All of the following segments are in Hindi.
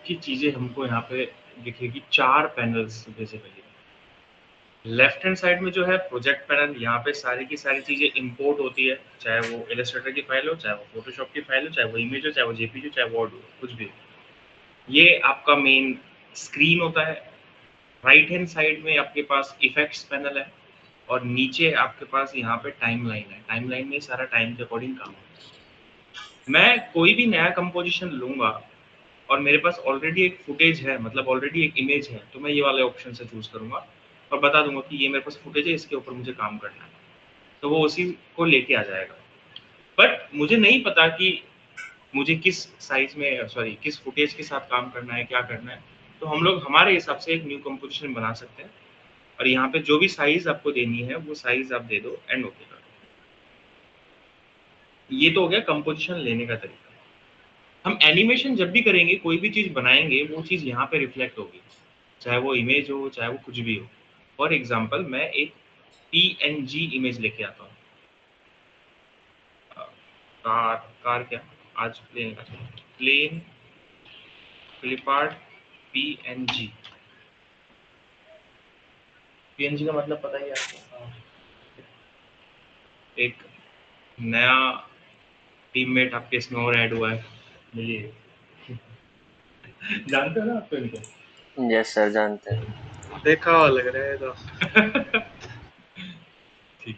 की चीज़ें हमको यहाँ पे दिखेगी 4 panels basically. Left hand side में जो है प्रोजेक्ट पैनल, यहाँ पे सारी की सारी चीज़ें इंपोर्ट होती है, चाहे वो इलस्ट्रेटर की फाइल हो, चाहे वो फ़ोटोशॉप की फाइल हो, चाहे वो इमेज हो, चाहे वो जेपीजी हो, चाहे वो ऑडियो हो, कुछ भी हो। ये आपका मेन स्क्रीन होता है। राइट हैंड साइड में आपके पास इफ़ेक्ट्स पैनल है और नीचे आपके पास यहाँ पे टाइमलाइन है। टाइमलाइन में सारा टाइम के अकॉर्डिंग काम होता है। मैं कोई भी नया कंपोज़िशन लूँगा और मेरे पास ऑलरेडी एक फुटेज है, मतलब ऑलरेडी एक इमेज है, तो मैं ये वाले ऑप्शन से चूज़ करूँगा और बता दूँगा कि ये मेरे पास फुटेज है, इसके ऊपर मुझे काम करना है। तो वो उसी को लेके आ जाएगा। बट मुझे नहीं पता कि मुझे किस साइज़ में सॉरी किस फुटेज के साथ काम करना है, क्या करना है। तो हम लोग हमारे हिसाब से एक न्यू कंपोज़िशन बना सकते हैं और यहाँ पे जो भी साइज़ आपको देनी है, वो साइज़ आप दे दो एंड ओके कर दो। ये तो हो गया कंपोज़िशन लेने का तरीका। हम एनिमेशन जब भी करेंगे, कोई भी चीज़ बनाएँगे, वो चीज़ यहाँ पे रिफ्लेक्ट होगी। चाहे वो इमेज हो, चाहे वो कुछ भी हो। फॉर एग्ज़ाम्पल मैं एक पीएनजी इमेज लेके आता हूँ। अ, कार कार क्या? आज प्लेन का प्लेन फ्लिपआर्ट पीएनजी। पीएनजी का मतलब पता ही है आपको? एक नया टीममेट आपके इसमें और ऐड हुआ है, मिलिए। जानते हो ना आप तो इनको? यस सर, जानते हैं। देखा हुआ लग रहा है तो। ठीक।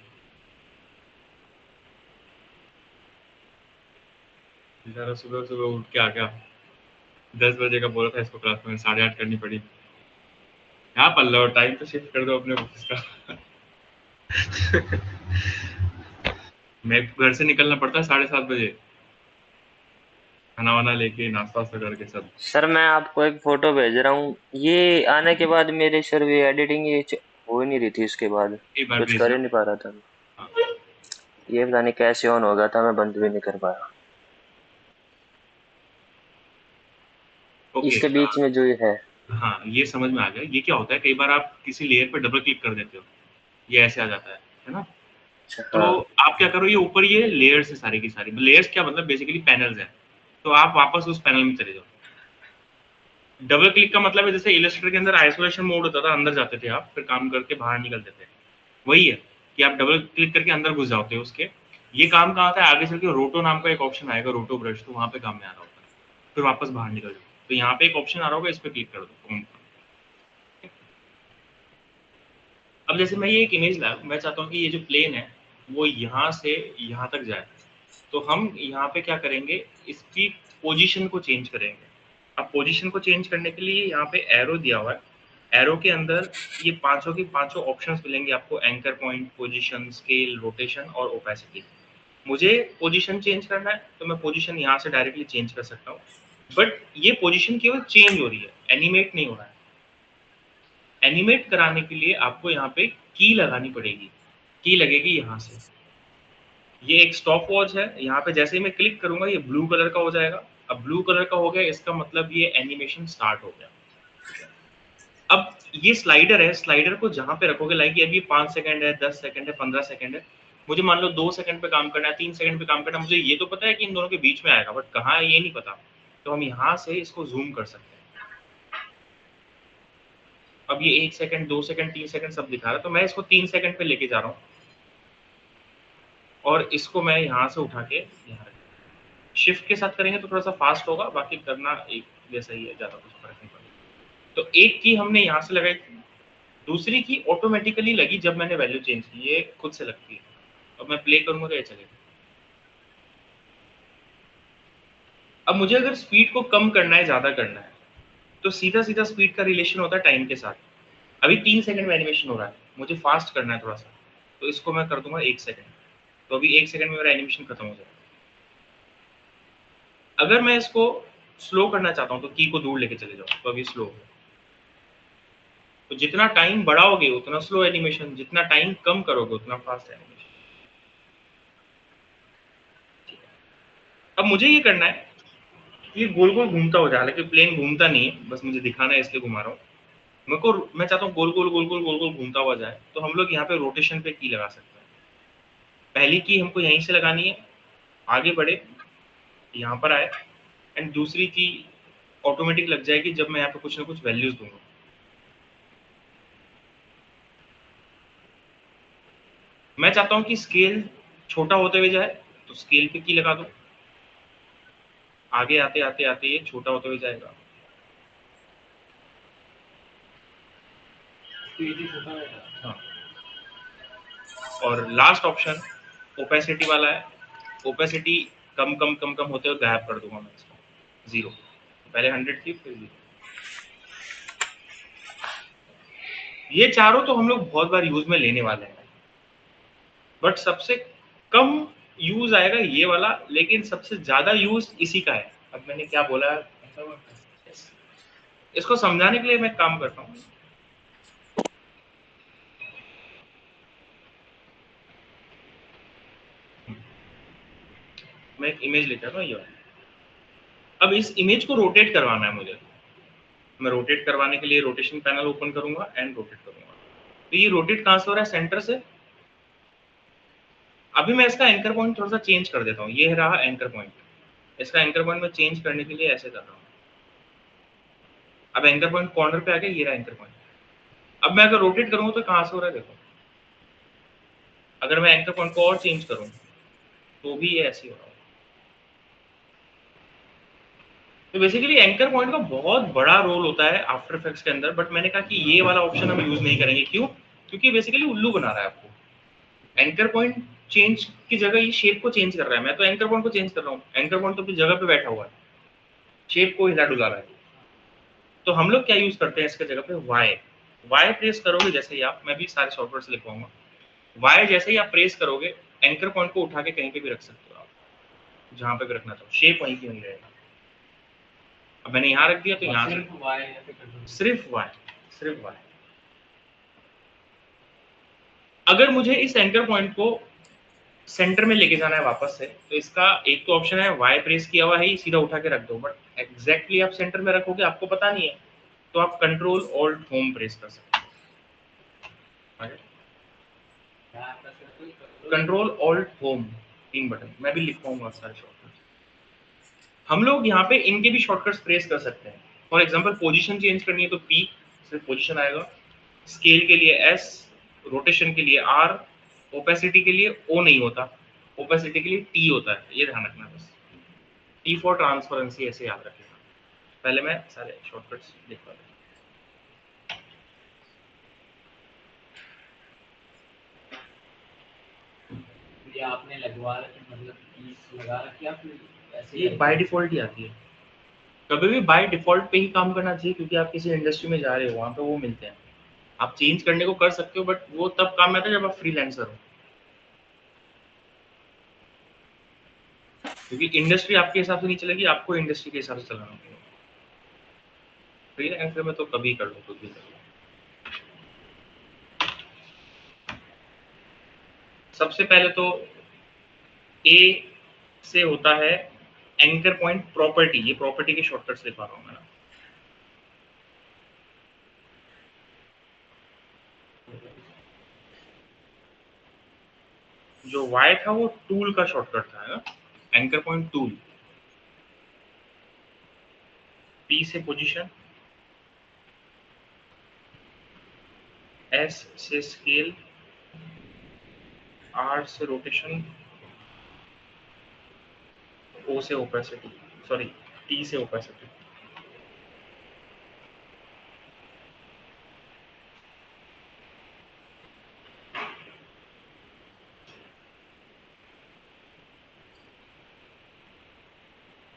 बेचारा सुबह-सुबह उठ के आ गया। 10 बजे का बोला था इसको क्लास में, 8:30 करनी पड़ी। क्या पल्ला टाइम तो शिफ्ट कर दो अपने ऑफिस का। मैं घर से निकलना पड़ता है 7:30 बजे, खाना वाना लेके नाश्ता वास्ता करके सब। सर मैं आपको एक फोटो भेज रहा हूँ, ये आने के बाद मेरे सर ये एडिटिंग हो ही नहीं रही थी, इसके बाद एक बार कुछ कर भेजना। ही नहीं पा रहा था मैं। हाँ, ये पता नहीं कैसे ऑन हो गया था, मैं बंद भी नहीं कर पाया। ओके। इसके बीच में जो ये है। हाँ, ये समझ में आ गया। ये क्या होता है, कई बार आप किसी लेयर पे डबल क्लिक कर देते हो, ये ऐसे आ जाता है ना? अच्छा हाँ। तो आप क्या करो, ये ऊपर ये लेयर्स है सारी की सारी। लेयर्स क्या मतलब बेसिकली पैनल्स हैं। तो आप वापस उस पैनल में चले जाओ। डबल क्लिक का मतलब है जैसे इलस्ट्रेटर के अंदर आइसोलेशन मोड होता था, अंदर जाते थे आप, फिर काम करके बाहर निकलते थे। वही है कि आप डबल क्लिक करके अंदर घुस जाते हो उसके। ये काम कहाँ आता है, आगे चल के रोटो नाम का एक ऑप्शन आएगा, रोटो ब्रश, तो वहाँ पे काम में आ रहा होता है। फिर वापस बाहर निकल जाओ। तो यहाँ पे एक ऑप्शन आ रहा होगा, इस पे क्लिक कर दो। अब जैसे मैं ये एक इमेज लाया, मैं चाहता हूँ कि ये जो प्लेन है, वो यहाँ से यहाँ तक जाए। तो हम यहाँ पे क्या करेंगे, इसकी पोजीशन को चेंज करेंगे। अब पोजीशन को चेंज करने के लिए यहाँ पे एरो दिया हुआ है। एरो के अंदर ये पाँचों की पाँचों ऑप्शंस मिलेंगे आपको, anchor point, position, scale, rotation और ओपेसिटी। मुझे पोजीशन चेंज करना है, तो मैं पोजीशन यहाँ से डायरेक्टली चेंज कर सकता हूँ। बट ये पोजीशन केवल चेंज हो रही है, एनिमेट नहीं हो रहा है। एनिमेट कराने के लिए आपको यहाँ पे की लगानी पड़ेगी। की लगेगी यहाँ से। ये एक स्टॉप वॉच है, यहाँ पे जैसे ही मैं क्लिक करूँगा ये ब्लू कलर का हो जाएगा। अब ब्लू कलर का हो गया, इसका मतलब ये एनिमेशन स्टार्ट हो गया। अब ये स्लाइडर है, स्लाइडर को जहाँ पे रखोगे, लाइक अभी 5 सेकंड है, 10 सेकंड है, 15 सेकंड है। मुझे मान लो 2 सेकंड पे काम करना है, 3 सेकंड पे काम करना है, मुझे ये तो पता है कि इन दोनों के बीच में आएगा, बट कहाँ है ये नहीं पता। तो हम यहाँ से इसको ज़ूम कर सकते हैं। अब ये 1 सेकंड, 2 सेकंड, 3 सेकंड सब दिखा रहा है, तो मैं इसको 3 सेकंड पे लेके जा रहा हूँ और इसको मैं यहाँ से उठा के यहाँ रख, शिफ्ट के साथ करेंगे तो थोड़ा-सा फास्ट होगा, बाकी करना एक जैसा ही है, ज़्यादा कुछ फ़र्क नहीं पड़ेगा। तो एक की हमने यहाँ से लगाई, दूसरी की ऑटोमैटिकली लगी जब मैंने वैल्यू चेंज की, ये खुद से लगती है। अब मैं प्ले करूँगा तो ये चलेगा। अब मुझे अगर स्पीड को कम करना है, ज़्यादा करना है, तो सीधा-सीधा स्पीड का रिलेशन होता है टाइम के साथ। अभी 3 सेकंड में एनिमेशन हो रहा है, मुझे फास्ट करना है थोड़ा-सा, तो इसको मैं कर दूँगा 1 सेकंड। तो अभी 1 सेकंड में मेरा एनिमेशन खत्म हो जाएगा। अगर मैं इसको स्लो करना चाहता हूँ, तो की को दूर लेके चले जाओ, तो अभी स्लो हो गया। तो जितना टाइम बढ़ाओगे उतना स्लो एनिमेशन, जितना टाइम कम करोगे उतना फास्ट एनिमेशन। अब मुझे ये करना है, ये गोल-गोल घूमता हो जाए, हालाँकि प्लेन घूमता नहीं है, बस मुझे दिखाना है इसलिए घुमा रहा हूँ। मैं चाहता हूँ गोल-गोल, गोल-गोल, गोल-गोल घूमता हुआ जाए, तो हम लोग यहाँ पे रोटेशन पे की लगा सकते हैं। पहली की हमको यहीं से लगानी है, आगे बढ़े, यहाँ पर आए एंड दूसरी की ऑटोमेटिक लग जाएगी जब मैं यहाँ पे कुछ ना कुछ वैल्यूज दूंगा। मैं चाहता हूँ कि स्केल छोटा होते हुए जाए, तो स्केल पे की लगा दो, आगे आते आते आते ये छोटा होते हुए जाएगा। तो ये भी छोटा रहेगा। हाँ, और लास्ट ऑप्शन ओपेसिटी वाला है। ओपेसिटी कम कम कम कम होते हुए गायब कर दूंगा मैं इसको, 0। पहले 100 थी, फिर 0। ये चारों तो हम लोग बहुत बार यूज में लेने वाले हैं, बट सबसे कम यूज आएगा ये वाला, लेकिन सबसे ज्यादा यूज इसी का है। अब मैंने क्या बोला, इसको समझाने के लिए मैं काम करता हूँ। मैं एक इमेज लेकर आता हूँ, ये वाली। अब इस इमेज को रोटेट करवाना है मुझे। मैं रोटेट करवाने के लिए रोटेशन पैनल ओपन करूंगा एंड रोटेट करूंगा। तो ये रोटेट कहां से हो रहा है, सेंटर से। अभी मैं इसका एंकर पॉइंट थोड़ा सा चेंज कर देता हूँ, ये रहा एंकर पॉइंट। इसका एंकर पॉइंट मैं चेंज करने के लिए ऐसे कर रहा हूँ। अब एंकर पॉइंट कॉर्नर पे आ गया, ये रहा एंकर पॉइंट। अब मैं अगर रोटेट करूंगा तो कहां से हो रहा है देखो। अगर मैं एंकर पॉइंट को और चेंज करूं तो भी ये ऐसे ही हो रहा है। तो बेसिकली एंकर पॉइंट का बहुत बड़ा रोल होता है आफ्टर इफेक्ट्स के अंदर, बट मैंने कहा कि ये वाला ऑप्शन हम यूज नहीं करेंगे। क्यों? क्योंकि बेसिकली उल्लू बना रहा है आपको। एंकर पॉइंट चेंज की जगह ये शेप को चेंज कर रहा है। मैं तो एंकर पॉइंट को चेंज कर रहा हूँ, एंकर पॉइंट तो अपनी जगह पे बैठा हुआ है, शेप को हिला डुला रहा है। तो हम लोग क्या यूज करते हैं इसके जगह पे, वाई। वाई प्रेस करोगे जैसे ही आप, मैं भी सारे सॉफ्टवेयर से लिखवाऊंगा। वाई जैसे ही आप प्रेस करोगे, एंकर पॉइंट को उठा के कहीं पे भी रख सकते हो आप, जहां पे भी रखना चाहो, शेप वहीं की वहीं रहेगा। अब मैंने यहाँ रख दिया तो यहाँ सिर्फ वाई, सिर्फ वाई। अगर मुझे इस एंकर पॉइंट को सेंटर में लेके जाना है वापस से, तो इसका एक तो ऑप्शन है वाई प्रेस किया हुआ है सीधा उठा के रख दो, बट एग्जैक्टली आप सेंटर में रखोगे आपको पता नहीं है, तो आप कंट्रोल ऑल्ट होम प्रेस कर सकते हो। कंट्रोल ऑल्ट होम, 3 बटन मैं भी लिख पाऊंगा सारे शॉर्टकट्स। हम लोग यहाँ पे इनके भी शॉर्टकट्स प्रेस कर सकते हैं। फॉर एग्जांपल पोजीशन चेंज करनी है तो पी, सिर्फ पोजीशन आएगा। स्केल के लिए एस, रोटेशन के लिए आर, ओपेसिटी के लिए ओ नहीं होता, ओपेसिटी के लिए टी होता है, ये ध्यान रखना बस। टी फॉर ट्रांसपेरेंसी, ऐसे याद रखिएगा। पहले मैं सारे शॉर्टकट्स लिखवा दूँ। ये आपने लगवा रखी, मतलब कीज लगा रखी है, फिर ऐसे ये बाय डिफॉल्ट ही आती है। कभी भी बाय डिफॉल्ट पे ही काम करना चाहिए, क्योंकि आप किसी इंडस्ट्री में जा रहे हो, वहां पे वो मिलते हैं। आप चेंज करने को कर सकते हो, बट वो तब काम में आता है जब आप फ्रीलांसर हो, क्योंकि इंडस्ट्री आपके हिसाब से नहीं चलेगी, आपको इंडस्ट्री के हिसाब से चलाना पड़ेगा। फ्रीलांसर में तो कभी कर लो, कुछ भी कर लो। सबसे पहले तो ए से होता है एंकर पॉइंट प्रॉपर्टी, ये प्रॉपर्टी के शॉर्टकट्स लिखवा रहा हूँ मैं। जो वाई था वो टूल का शॉर्टकट था, है ना, एंकर पॉइंट टूल। पी से पोजीशन, एस से स्केल, आर से रोटेशन, ओ से ओपेसिटी, सॉरी टी से ओपेसिटी।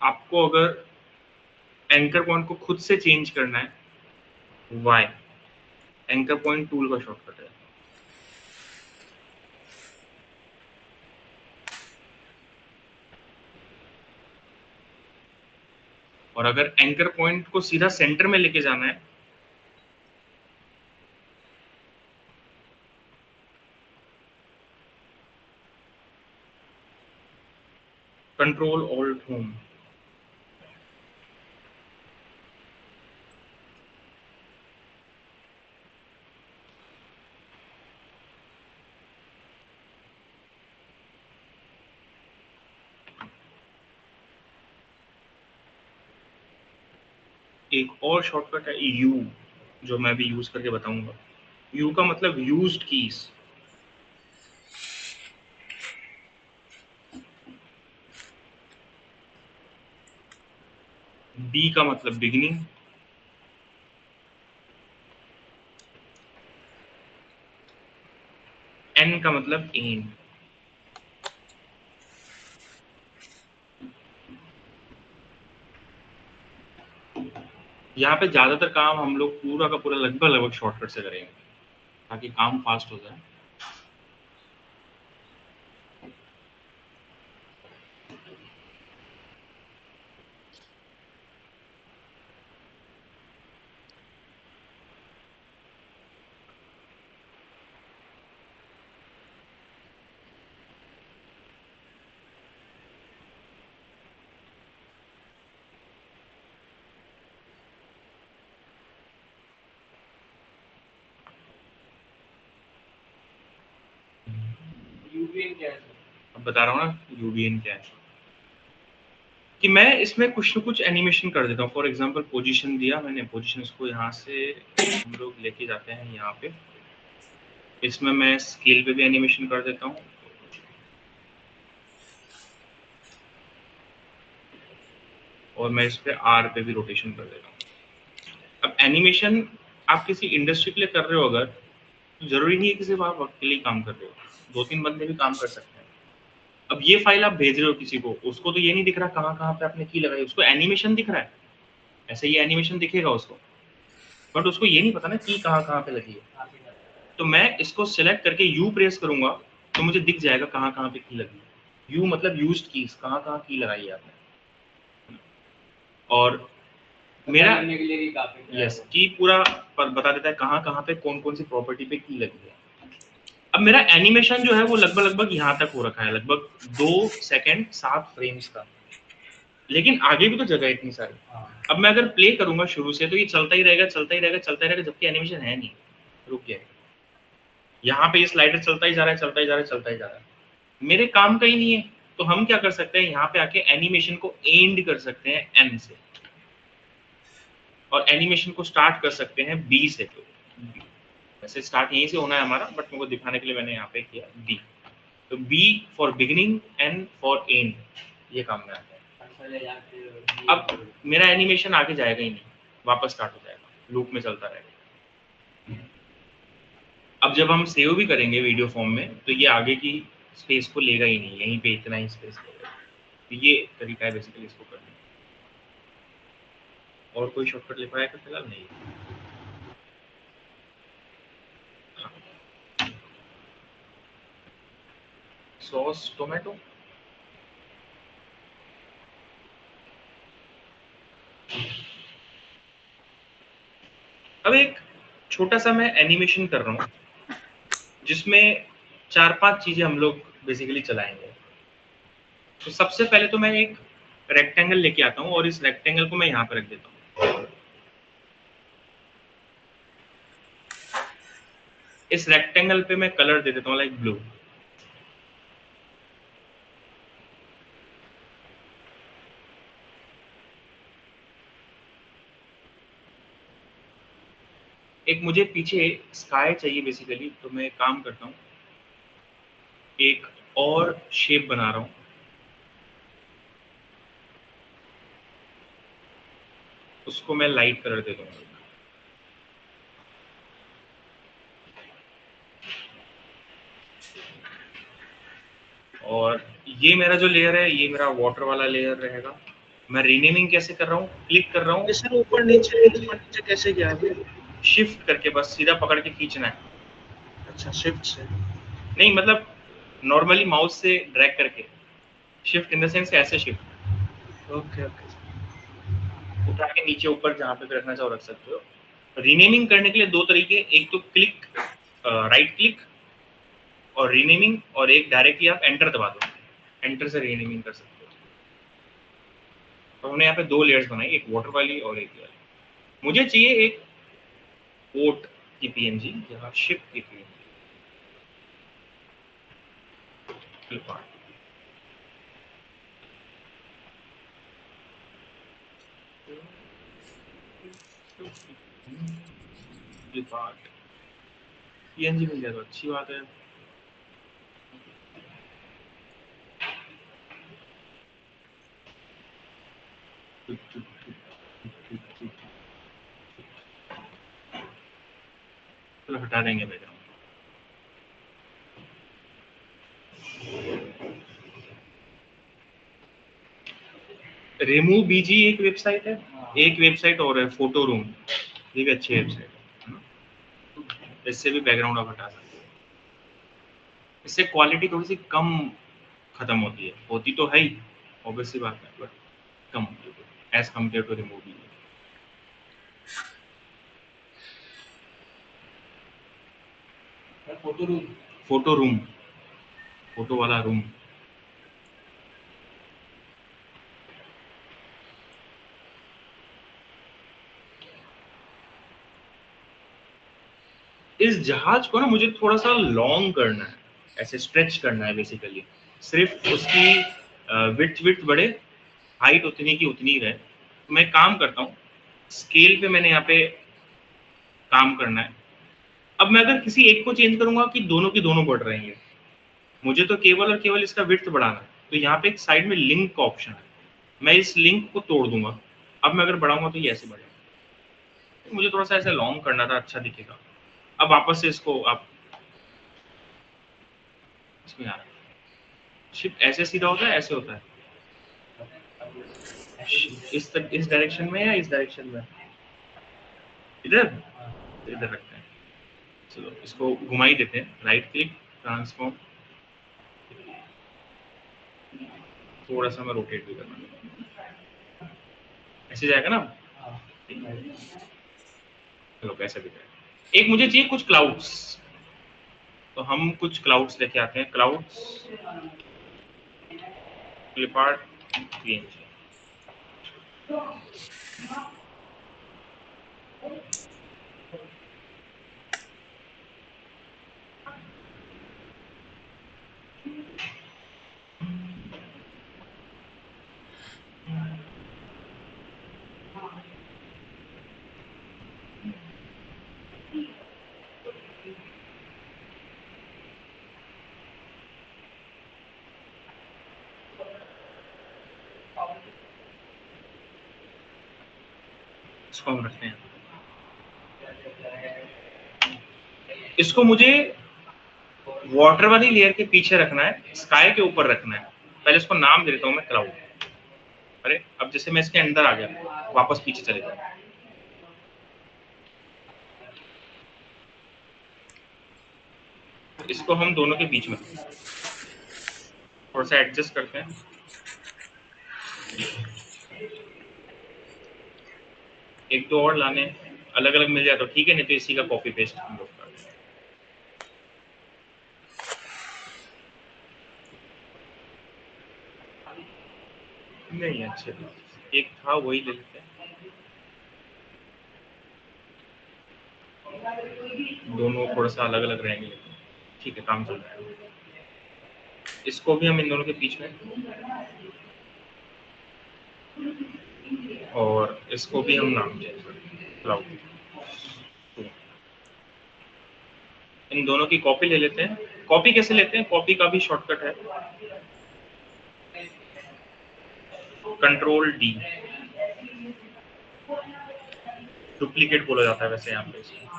आपको अगर एंकर पॉइंट को खुद से चेंज करना है, वाई, एंकर पॉइंट टूल का शॉर्टकट है। और अगर एंकर पॉइंट को सीधा सेंटर में लेके जाना है, कंट्रोल ऑल्ट होम। एक और शॉर्टकट है यू, जो मैं भी यूज करके बताऊंगा। यू का मतलब यूज्ड कीज। बी का मतलब बिगिनिंग। एन का मतलब एंड। यहाँ पे ज्यादातर काम हम लोग पूरा का पूरा लगभग लगभग शॉर्टकट से करेंगे ताकि काम फास्ट हो जाए। यूबीएन क्या है? अब बता रहा हूँ ना यूबीएन क्या है, कि मैं इसमें कुछ न कुछ एनिमेशन कर देता हूँ। फॉर एग्जांपल पोजीशन दिया मैंने, पोजीशन को यहाँ से हम लोग लेके जाते हैं यहाँ पे। इसमें मैं स्केल पे भी एनिमेशन कर देता हूँ, और मैं इस पे आर पे भी रोटेशन कर देता हूँ। अब एनिमेशन आप किसी इंडस्ट्री के लिए कर रहे हो अगर, तो जरूरी नहीं है कि सिर्फ आप अकेले ही काम कर रहे हो, दो तीन बंदे भी काम कर सकते हैं। अब ये फाइल आप भेज रहे हो किसी को, उसको तो ये नहीं दिख रहा कहाँ कहाँ पे आपने की लगाई, उसको एनिमेशन दिख रहा है, ऐसे ये एनिमेशन दिखेगा उसको, बट उसको ये नहीं पता ना की कहाँ कहाँ पे लगी है। तो मैं इसको सिलेक्ट करके यू प्रेस करूंगा तो मुझे दिख जाएगा कहाँ कहाँ पे की लगी है। यू मतलब यूज्ड कीज, कहाँ कहाँ की लगाई है आपने। और मेरा यस की पूरा बता देता है कहाँ कहाँ पे कौन कौन सी प्रॉपर्टी पे की लगी है। अब मेरा एनिमेशन जो है वो लगभग लगभग यहाँ तक हो रखा है, लगभग 2 सेकंड 7 फ्रेम्स का, लेकिन आगे भी तो जगह है इतनी सारी। अब मैं अगर प्ले करूंगा शुरू से तो ये चलता ही रहेगा चलता ही रहेगा चलता ही रहेगा, जबकि एनिमेशन है नहीं, रुक गया। यहाँ पे ये स्लाइडर चलता ही जा रहा है चलता ही जा रहा है चलता ही जा रहा है, मेरे काम का ही नहीं है। तो हम क्या कर सकते हैं, यहाँ पे आके एनिमेशन को एंड कर सकते हैं एन से, और एनिमेशन को स्टार्ट कर सकते हैं बी से। वैसे स्टार्ट यहीं से होना है हमारा, बट मेरे को दिखाने के लिए मैंने यहाँ पे किया बी। तो B for beginning, N for end, ये काम में आता है। अब मेरा एनिमेशन आगे जाएगा ही नहीं, वापस स्टार्ट हो जाएगा, लूप में चलता रहेगा। अब जब हम सेव भी करेंगे वीडियो फॉर्म में तो ये आगे की स्पेस को लेगा ही नहीं, यहीं पे इतना ही स्पेस लेगा। तो ये तरीका है बेसिकली इसको करने का। और कोई शॉर्टकट लिखा है फिलहाल नहीं। सॉस टोमेटो, अब एक छोटा सा मैं एनिमेशन कर रहा हूँ जिसमें 4-5 चीजें हम लोग बेसिकली चलाएंगे। तो सबसे पहले तो मैं एक रेक्टेंगल लेके आता हूँ और इस रेक्टेंगल को मैं यहाँ पे रख देता हूँ। इस रेक्टेंगल पे मैं कलर दे देता हूँ लाइक ब्लू। एक मुझे पीछे स्काई चाहिए बेसिकली, तो मैं एक काम करता हूँ, एक और शेप बना रहा हूँ। उसको मैं लाइट कलर दे दूंगा। और ये मेरा जो लेयर है ये मेरा वाटर वाला लेयर रहेगा। मैं रीनेमिंग कैसे कर रहा हूँ, क्लिक कर रहा हूँ, सर ऊपर नीचे कैसे गया अभी? शिफ्ट करके बस सीधा पकड़ के खींचना है। अच्छा, शिफ्ट से। नहीं मतलब नॉर्मली माउस से ड्रैग करके, शिफ्ट इन द सेंस ऐसे शिफ्ट। Okay okay. उठा के नीचे ऊपर जहाँ पे भी रखना चाहो रख सकते हो। रीनेमिंग करने के लिए दो तरीके, एक तो क्लिक, राइट क्लिक और रीनेमिंग, और एक डायरेक्टली आप एंटर दबा दो, एंटर से रीनेमिंग कर सकते हो। तो हमने यहाँ पे 2 लेयर्स बनाई, एक वाटर वाली और एक वाली। मुझे चाहिए एक बोट की पीएनजी, जहाँ शिप की पीएनजी। फ्लिपकार्ट पीएनजी मिल गया तो अच्छी बात है। चलो हटा देंगे बैकग्राउंड। रिमूव बीजी एक वेबसाइट है, एक वेबसाइट और है फोटो रूम, ये भी अच्छी वेबसाइट है। इससे भी बैकग्राउंड आप हटा सकते हो। इससे क्वालिटी थोड़ी सी कम खत्म होती तो है ही, ऑब्वियसली बात है, बट कम होती है as compare to remove B G. Photo room, photo वाला रूम। इस जहाज को ना मुझे थोड़ा सा लॉन्ग करना है, ऐसे स्ट्रेच करना है बेसिकली। सिर्फ उसकी विड्थ विड्थ बढ़े, हाइट उतनी की उतनी रहे। तो मैं काम करता हूँ, स्केल पे मैंने यहाँ पे काम करना है। अब मैं अगर किसी एक को चेंज करूंगा कि दोनों की दोनों बढ़ रहेंगे, मुझे तो केवल और केवल इसका विड्थ बढ़ाना है। तो यहाँ पे एक साइड में लिंक का ऑप्शन है, मैं इस लिंक को तोड़ दूंगा। अब मैं अगर बढ़ाऊंगा तो ये ऐसे बढ़ेगा। मुझे थोड़ा सा ऐसे लॉन्ग करना था, अच्छा दिखेगा। अब वापस से इसको आप इसमें आ रहा है। शिफ्ट ऐसे सीधा होता है, ऐसे होता है, इस डायरेक्शन में या इस डायरेक्शन में? इधर, तो इधर रखते हैं। चलो इसको घुमा ही देते हैं, राइट क्लिक ट्रांसफॉर्म, थोड़ा सा मैं रोटेट भी करना, ऐसे जाएगा ना। चलो कैसे भी जाए। एक मुझे चाहिए कुछ क्लाउड्स, तो हम कुछ क्लाउड्स लेके आते हैं। Clouds Flipkart PNG. इसको हम रखते हैं, इसको मुझे वाटर वाली लेयर के पीछे रखना है, स्काई के ऊपर रखना है। पहले इसको नाम दे देता हूँ मैं, क्लाउड। अरे अब जैसे मैं इसके अंदर आ गया, वापस पीछे चले जाओ। इसको हम दोनों के बीच में थोड़ा सा एडजस्ट करते हैं। एक दो और लाने अलग अलग मिल जाए तो ठीक है, नहीं तो इसी का कॉपी पेस्ट हम लोग कर देंगे। नहीं अच्छे, एक था वही ले लेते हैं, दोनों थोड़ा सा अलग अलग रहेंगे। ठीक है, काम चल रहा है। इसको भी हम इन दोनों के बीच में, और इसको भी हम नाम देंगे क्लाउड। इन दोनों की कॉपी ले लेते हैं। कॉपी कैसे लेते हैं? कॉपी का भी शॉर्टकट है, कंट्रोल डी। डुप्लीकेट बोला जाता है वैसे यहाँ पे इसको।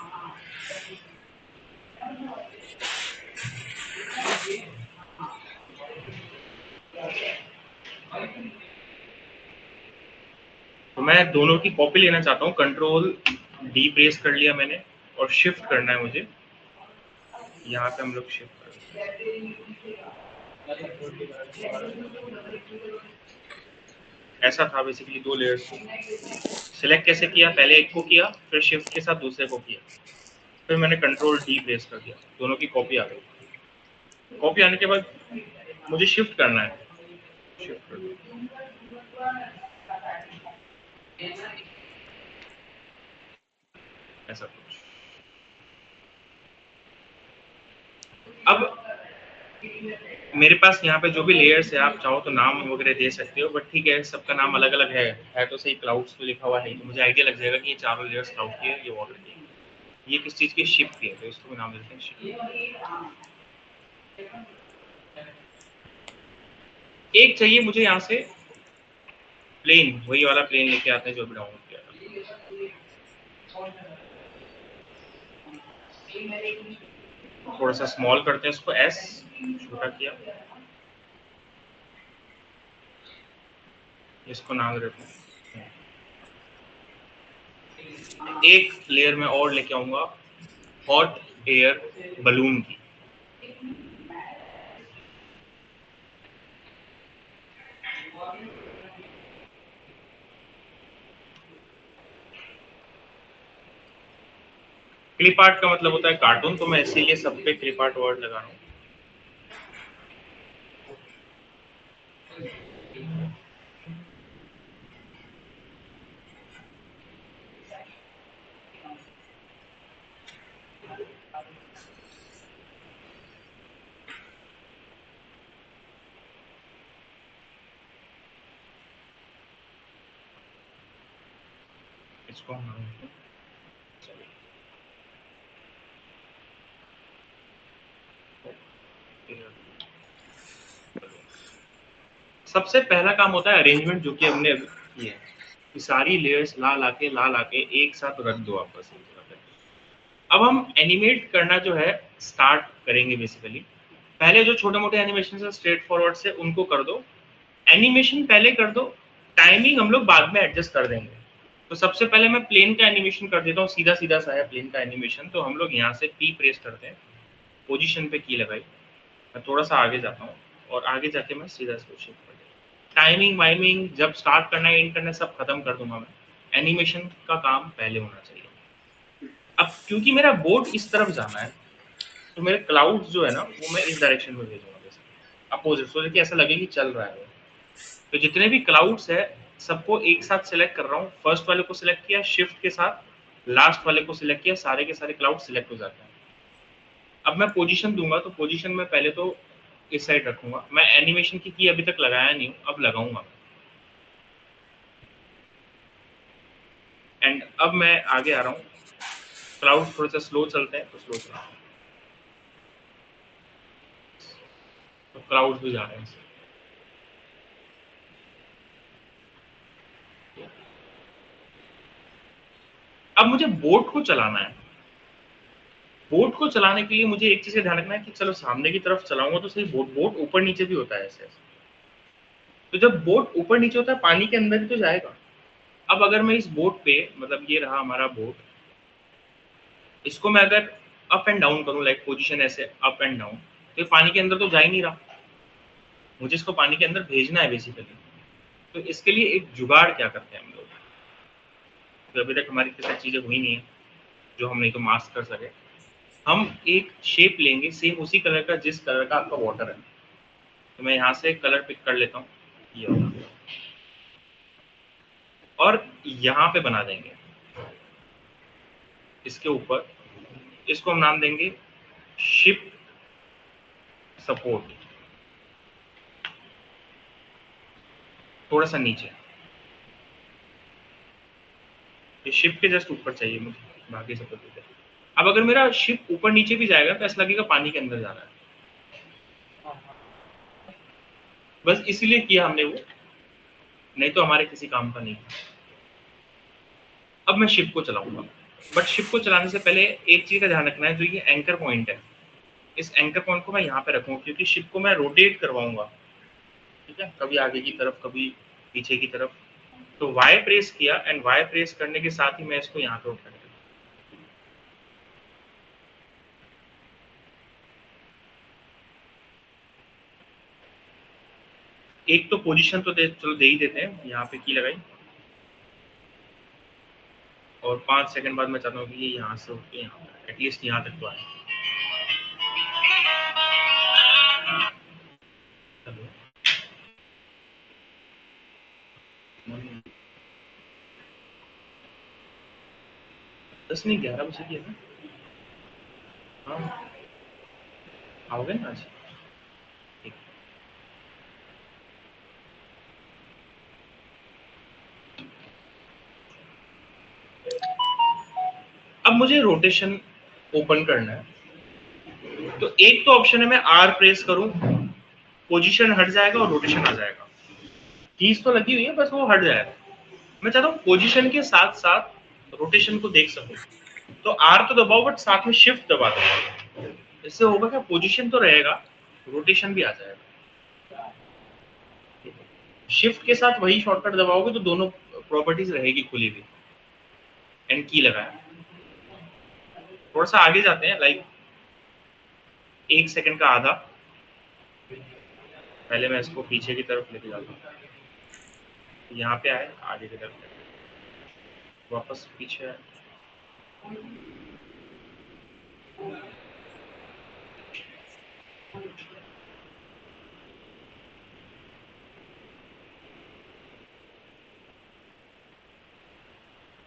तो मैं दोनों की कॉपी लेना चाहता हूँ, कंट्रोल डी प्रेस कर लिया मैंने, और शिफ्ट करना है मुझे। यहाँ पे हम लोग शिफ्ट करते हैं। ऐसा था बेसिकली, दो लेयर्स को सिलेक्ट कैसे किया, पहले एक को किया, फिर शिफ्ट के साथ दूसरे को किया, फिर मैंने कंट्रोल डी प्रेस कर दिया, दोनों की कॉपी आ गई। कॉपी आने के बाद मुझे शिफ्ट करना है, शिफ्ट कर दिया। ऐसा कुछ। अब मेरे पास यहाँ पे जो भी लेयर्स है आप चाहो तो नाम वगैरह दे सकते हो, बट ठीक है सबका नाम अलग अलग है तो सही क्लाउड्स तो लिखा हुआ है तो मुझे आइडिया लग जाएगा कि ये चारों लेयर्स क्लाउड की है, ये वाटर की है, ये किस चीज़ की, शिप की है, तो इसको भी नाम देते हैं शिप। एक चाहिए मुझे यहाँ से प्लेन, वही वाला प्लेन लेके आते हैं जो भी डाउनलोड किया था। थोड़ा सा स्मॉल करते हैं इसको, एस छोटा किया, इसको नाम देते हैं। एक लेयर में और लेके आऊंगा हॉट एयर बलून की। क्लिप आर्ट का मतलब होता है कार्टून, तो मैं इसीलिए सब पे क्लिप आर्ट वर्ड लगा रहा हूँ। इसको हम सबसे पहला काम होता है अरेंजमेंट, जो कि हमने अभी की है कि सारी लेयर्स ला के एक साथ रख दो आपस में। अब हम एनिमेट करना जो है स्टार्ट करेंगे बेसिकली। पहले जो छोटे मोटे एनिमेशन है स्ट्रेट फॉरवर्ड से उनको कर दो, एनिमेशन पहले कर दो, टाइमिंग हम लोग बाद में एडजस्ट कर देंगे। तो सबसे पहले मैं प्लेन का एनिमेशन कर देता हूँ, सीधा सीधा सा है प्लेन का एनिमेशन। तो हम लोग यहाँ से पी प्रेस करते हैं, पोजीशन पे की लगाई, मैं थोड़ा सा आगे जाता हूँ और आगे जाके मैं सीधा इसको शिफ्ट कर देता। टाइमिंग वाइमिंग जब स्टार्ट करना है एंड करना है सब खत्म कर दूंगा मैं, एनिमेशन का काम पहले होना चाहिए। अब क्योंकि मेरा बोट इस तरफ जाना है तो मेरे क्लाउड्स जो है ना वो मैं इस डायरेक्शन में भेजूंगा, जैसे अपोजिट, सो कि ऐसा लगे कि चल रहा है वो। तो जितने भी क्लाउड्स है सबको एक साथ सिलेक्ट कर रहा हूँ, फर्स्ट वाले को सिलेक्ट किया शिफ्ट के साथ, लास्ट वाले को सिलेक्ट किया, सारे के सारे क्लाउड सिलेक्ट हो जाते हैं। अब मैं पोजीशन दूंगा तो पोजीशन में पहले तो इस साइड रखूंगा, मैं एनिमेशन की अभी तक लगाया नहीं हूँ, अब लगाऊंगा। एंड अब मैं आगे आ रहा हूँ, क्लाउड थोड़ा सा स्लो चलते हैं तो स्लो चलते हैं, तो क्लाउड भी जा रहे हैं। अब मुझे बोट को चलाना है, बोट को चलाने के लिए मुझे एक चीज का ध्यान रखना है कि चलो सामने की तरफ चलाऊंगा तो सही, बोट बोट ऊपर नीचे भी होता है ऐसे ऐसे। तो जब बोट ऊपर नीचे होता है पानी के अंदर ही तो जाएगा। अब अगर मैं इस बोट पे, मतलब ये रहा हमारा बोट, इसको मैं अगर अप एंड डाउन करूं, लाइक पोजीशन ऐसे अप एंड डाउन, तो ये पानी के अंदर तो जा ही नहीं रहा, मुझे इसको पानी के अंदर भेजना है बेसिकली। तो इसके लिए एक जुगाड़ क्या करते हैं हम लोग, तो अभी तक हमारी किसी चीजें हुई नहीं है जो हम नहीं तो मास्क कर सके। हम एक शेप लेंगे सेम उसी कलर का जिस कलर का आपका वाटर है, तो मैं यहाँ से कलर पिक कर लेता हूँ ये वाला, और यहाँ पे बना देंगे इसके ऊपर, इसको हम नाम देंगे शिप सपोर्ट। थोड़ा सा नीचे, ये शिप के जस्ट ऊपर चाहिए मुझे, बाकी सब कुछ है। अब अगर मेरा शिप ऊपर नीचे भी जाएगा तो ऐसा लगेगा पानी के अंदर जा रहा है, बस इसीलिए किया हमने वो, नहीं तो हमारे किसी काम का नहीं। अब मैं शिप को चलाऊंगा, बट शिप को चलाने से पहले एक चीज का ध्यान रखना है, जो ये एंकर पॉइंट है, इस एंकर पॉइंट को मैं यहाँ पे रखूंगा क्योंकि शिप को मैं रोटेट करवाऊंगा, ठीक है, कभी आगे की तरफ कभी पीछे की तरफ। तो वाई प्रेस किया एंड वाई प्रेस करने के साथ ही मैं इसको यहाँ पे उठा दिया। एक तो पोजीशन तो चलो दे ही देते हैं, यहाँ पे की लगाई और 5 सेकंड बाद मैं चाहता हूँ कि ये यहाँ से उठ के यहाँ एटलीस्ट यहाँ तक तो आए। दस नहीं 11 बजे की है ना, हाँ आओगे ना आज। अब मुझे रोटेशन ओपन करना है, तो एक तो ऑप्शन है मैं R प्रेस करूं, पोजीशन हट जाएगा और रोटेशन आ जाएगा। कीज तो लगी हुई है, बस वो हट जाएगा। मैं चाहता हूँ पोजीशन के साथ साथ रोटेशन को देख सकूं, तो R तो दबाओ बट साथ में शिफ्ट दबा दो। इससे होगा क्या, पोजीशन तो रहेगा, रोटेशन भी आ जाएगा। शिफ्ट के साथ वही शॉर्टकट दबाओगे तो दोनों प्रॉपर्टीज रहेगी खुली हुई। एंड की लगाया, थोड़ा सा आगे जाते हैं, लाइक 1 सेकंड का आधा। पहले मैं इसको पीछे की तरफ लेके जाता हूँ, यहाँ पे आए, आगे की तरफ वापस पीछे आए।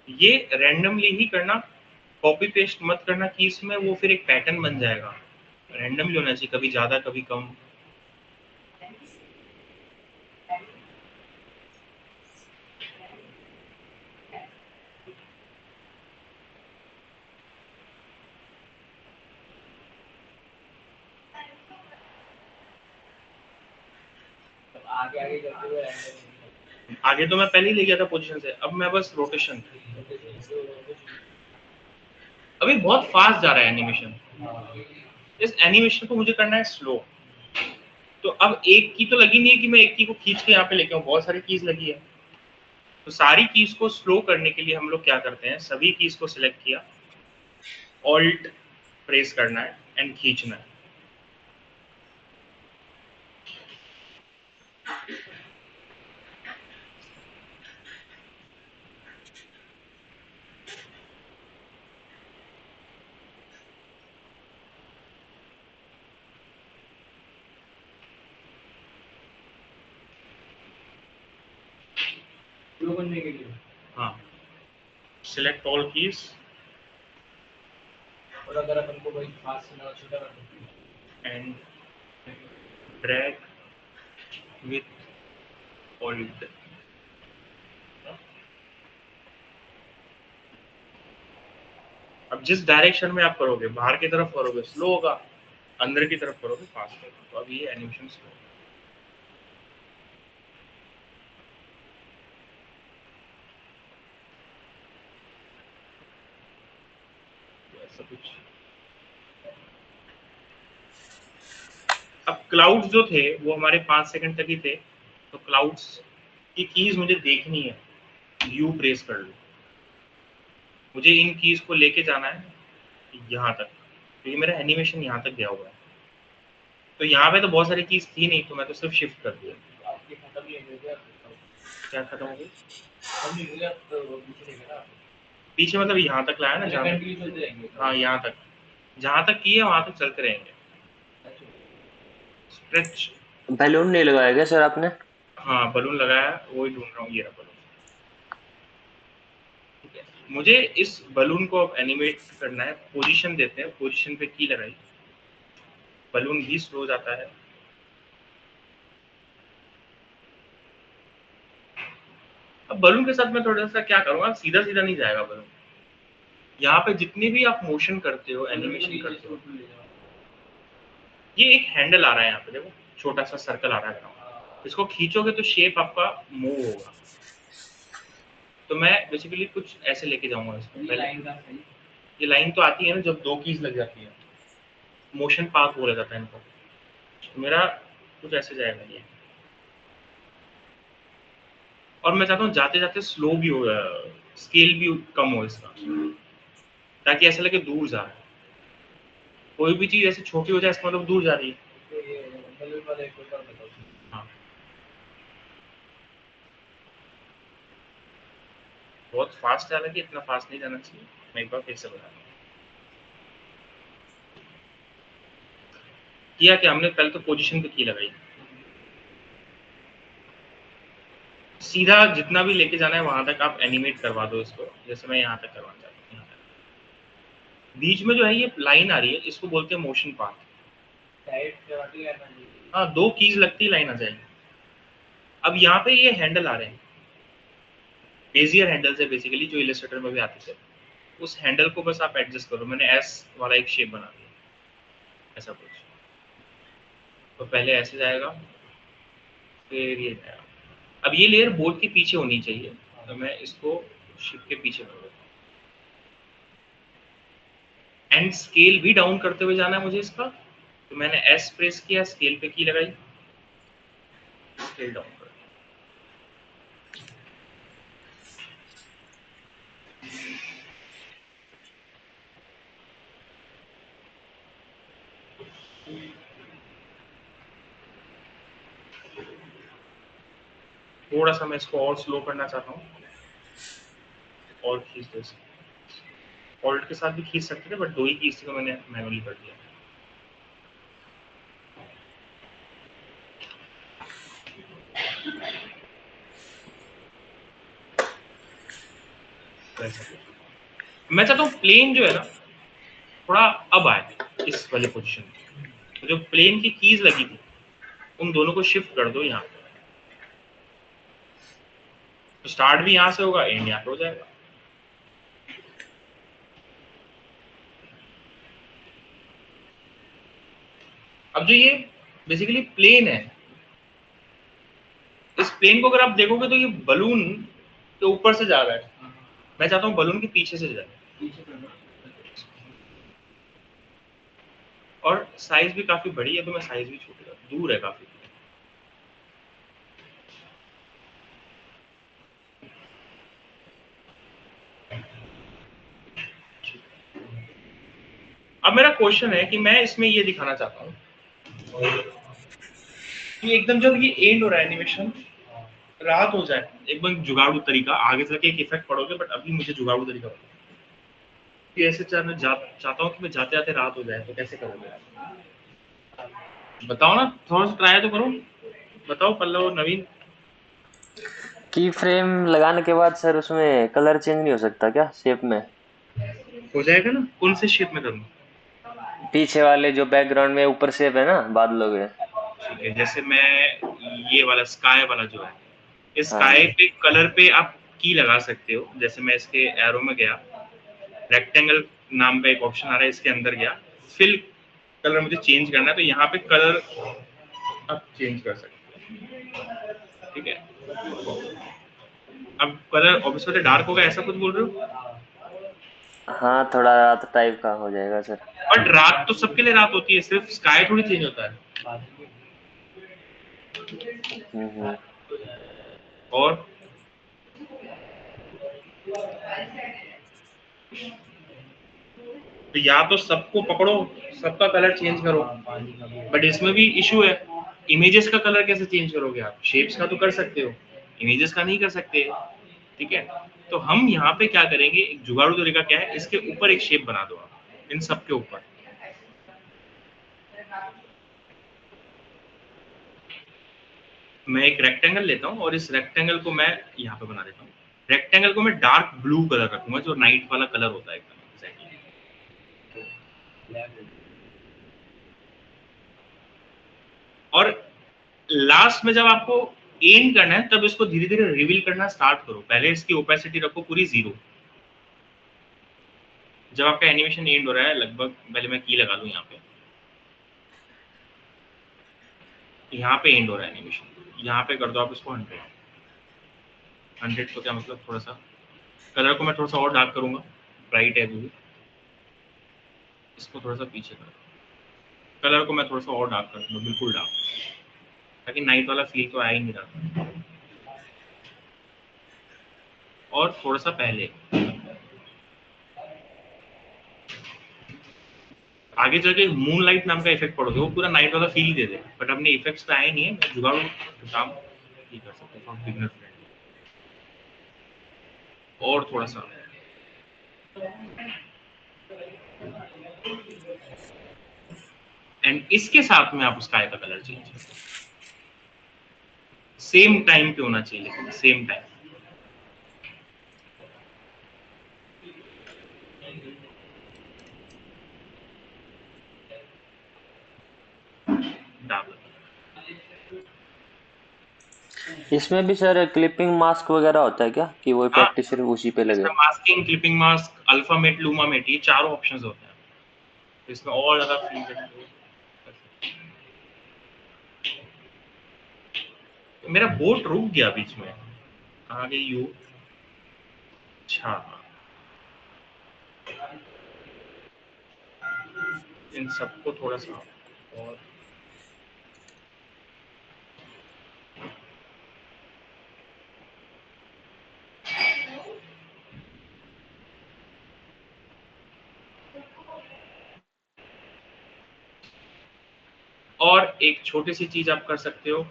ये रैंडमली ही करना, कॉपी पेस्ट मत करना कीज में, वो फिर एक पैटर्न बन जाएगा। रैंडमली होना चाहिए, कभी ज्यादा कभी कम। आगे तो मैं पहले ही ले गया था पोजीशन से, अब मैं बस रोटेशन। अभी बहुत फास्ट जा रहा है एनिमेशन, इस एनिमेशन को मुझे करना है स्लो। तो अब एक की तो लगी नहीं है कि मैं एक की को खींच के यहाँ पे लेके आऊँ, बहुत सारी कीज लगी है। तो सारी कीज को स्लो करने के लिए हम लोग क्या करते हैं, सभी कीज को सिलेक्ट किया, ऑल्ट प्रेस करना है एंड खींचना है। हाँ, सिलेक्ट ऑल कीज और अगर अपन को कोई खास छोटा एंड ड्रैग विथ ऑल्ट। अब जिस डायरेक्शन में आप करोगे, बाहर की तरफ करोगे स्लो होगा, अंदर की तरफ करोगे फास्ट होगा। तो अब ये एनिमेशन स्लो, ऐसा कुछ। अब क्लाउड्स जो थे वो हमारे 5 सेकंड तक ही थे, तो क्लाउड्स की कीज मुझे देखनी है, यू प्रेस कर लो। मुझे इन कीज को लेके जाना है यहाँ तक, क्योंकि मेरा एनिमेशन यहाँ तक गया हुआ है। तो यहाँ पे तो बहुत सारी कीज थी नहीं, तो मैं तो सिर्फ शिफ्ट कर दिया। क्या खत्म हो गई? पीछे मतलब यहाँ तक लाया ना, जहाँ तक, हाँ यहाँ तक, जहाँ तक की है वहां तक चलते रहेंगे। स्ट्रेच, बैलून नहीं लगाया क्या सर आपने? हाँ बलून लगाया, वही ढूंढ रहा हूँ, ये रहा बलून। ठीक है, मुझे इस बलून को अब एनिमेट करना है, पोजीशन देते हैं, पोजीशन पे की लगाई, बलून भी स्लो जाता है। अब बलून के साथ मैं थोड़ा सा क्या करूँगा, सीधा सीधा नहीं जाएगा बलून। यहाँ पे जितनी भी आप मोशन करते हो, एनिमेशन करते हो, ये एक हैंडल आ रहा है यहाँ पे, देखो छोटा सा सर्कल आ रहा है, इसको खींचोगे तो शेप आपका मूव होगा। तो मैं बेसिकली कुछ ऐसे लेके जाऊंगा इसको। ये लाइन तो आती है ना जब दो कीज लग जाती है, मोशन पाथ बोला जाता है इनको। तो मेरा कुछ ऐसे जाएगा ये, और मैं चाहता हूँ जाते जाते स्लो भी हो, स्केल भी कम हो इसका, ताकि ऐसा लगे दूर जा रहा है। कोई भी चीज ऐसे छोटी हो जाए इसका मतलब दूर जा रही है। हाँ, बहुत फास्ट जा रहा है कि इतना फास्ट नहीं जाना चाहिए, मैं एक बार फिर से बता रहा हूँ। किया क्या हमने, पहले तो पोजीशन पे की लगाई, सीधा जितना भी लेके जाना है वहां तक आप एनिमेट करवा दो इसको। जैसे मैं यहाँ तक करवाना चाहता हूँ, यहाँ तक। बीच में जो है ये लाइन आ रही है, इसको बोलते हैं मोशन पाथ। हाँ, दो कीज लगती लाइन आ जाएगी। अब यहाँ पे ये हैंडल आ रहे हैं, बेजियर हैंडल्स है बेसिकली, जो इलस्ट्रेटर में भी आते थे। उस हैंडल को बस आप एडजस्ट करो। मैंने एस वाला एक शेप बना दिया, ऐसा कुछ। तो पहले ऐसे जाएगा, फिर ये जाएगा। अब ये लेयर बोर्ड के पीछे होनी चाहिए, तो मैं इसको शिफ्ट के पीछे कर देता हूँ। एंड स्केल भी डाउन करते हुए जाना है मुझे इसका, तो मैंने एस प्रेस किया, स्केल पे की लगाई, स्केल डाउन कर दिया। थोड़ा सा मैं इसको और स्लो करना चाहता हूँ, और खींच दो इसको। ऑल्ट के साथ भी खींच सकते थे, बट 2 ही कीज थी तो मैंने मैनुअली कर दिया। मैं चाहता हूँ प्लेन जो है ना थोड़ा अब आए इस वाली पोजीशन में। तो जो प्लेन की कीज लगी थी उन दोनों को शिफ्ट कर दो यहाँ पे। तो स्टार्ट भी यहाँ से होगा, एंड यहाँ पे हो जाएगा। अब जो ये बेसिकली प्लेन है, इस प्लेन को अगर आप देखोगे तो ये बलून के ऊपर से जा रहा है। मैं चाहता हूँ बलून के पीछे से जाए, और साइज भी काफी बड़ी है, तो मैं साइज भी छोटी कर, दूर है काफी। अब मेरा क्वेश्चन है कि मैं इसमें ये दिखाना चाहता हूँ कि एकदम जब ये एंड हो रहा है एनिमेशन, रात हो जाए, एकदम जुगाड़ू तरीका, आगे चल एक इफेक्ट पड़ोगे, बट अभी मुझे जुगाड़ू तरीका बताओ कि ऐसे चाहता हूँ कि मैं जाते जाते रात हो जाए, तो कैसे करोगे? बताओ ना, थोड़ा सा ट्राई तो करो। बताओ पल्लव, नवीन। की फ्रेम लगाने के बाद सर उसमें कलर चेंज नहीं हो सकता क्या शेप में? हो जाएगा ना, कौन से शेप में करूँ? पीछे वाले जो बैकग्राउंड में ऊपर शेप है ना बादलों के। ठीक है, जैसे मैं ये वाला स्काई वाला जो है, इस स्काई हाँ पे कलर पे आप की लगा सकते हो। जैसे मैं इसके एरो में गया, रेक्टेंगल नाम का एक ऑप्शन आ रहा है, इसके अंदर गया, फिल कलर मुझे चेंज करना है, तो यहाँ पे कलर आप चेंज कर सकते हो। ठीक है, अब कलर ऑब्वियसली डार्क होगा, ऐसा कुछ बोल रहे हो? हाँ, थोड़ा रात टाइप का हो जाएगा सर। बट रात तो सबके लिए रात होती है, सिर्फ स्काई थोड़ी चेंज होता है। हम्म। और तो या तो सबको पकड़ो, सबका कलर चेंज करो, बट इसमें भी इशू है, इमेजेस का कलर कैसे चेंज करोगे आप? शेप्स का तो कर सकते हो, इमेजेस का नहीं कर सकते। ठीक है, तो हम यहाँ पे क्या करेंगे, एक जुगाड़ू तरीका क्या है, इसके ऊपर एक शेप बना दो आप, इन सब के ऊपर। मैं एक रेक्टेंगल लेता हूँ, और इस रेक्टेंगल को मैं यहाँ पे बना देता हूँ। रेक्टेंगल को मैं डार्क ब्लू कलर रखूंगा, जो नाइट वाला कलर होता है एकदम एग्जैक्टली। और लास्ट में जब आपको एंड करना है, तब इसको धीरे धीरे रिवील करना स्टार्ट करो। पहले इसकी ओपेसिटी रखो पूरी 0। जब आपका एनिमेशन एंड हो रहा है लगभग, पहले मैं की लगा दूं यहाँ पे, यहाँ पे एंड हो रहा है एनिमेशन, यहाँ पे कर दो आप इसको 100। 100 तो क्या मतलब, थोड़ा सा कलर को मैं थोड़ा सा और डार्क करूंगा, ब्राइट है अभी, इसको थोड़ा सा पीछे कर दो। कलर को मैं थोड़ा सा और डार्क कर दूंगा, बिल्कुल डार्क, ताकि नाइट वाला फील तो आ ही नहीं रहा। और थोड़ा सा पहले, आगे चल के मून लाइट नाम का इफेक्ट पड़ोगे, वो पूरा नाइट वाला feel he they they, but अपने इफेक्ट्स पे आए नहीं है। मैं जुगाड़ू काम नहीं कर सकता, बिगनर फ्रेंडली। और थोड़ा सा, एंड इसके साथ में आप स्काई का कलर चेंज करो। सेम टाइम पे होना चाहिए, लेकिन सेम टाइम। डाल। इसमें भी सर क्लिपिंग मास्क वगैरह होता है क्या कि वो हाँ, इफेक्ट सिर्फ उसी पे लगे? इसमें मास्किंग, क्लिपिंग मास्क, अल्फामेट, लूमामेट, ये चारों ऑप्शंस होते हैं। तो इसमें और ज़्यादा फ्री करते हो। मेरा बोट रुक गया बीच में, कहाँ गई यू? अच्छा, इन सबको थोड़ा सा और एक छोटी सी चीज आप कर सकते हो,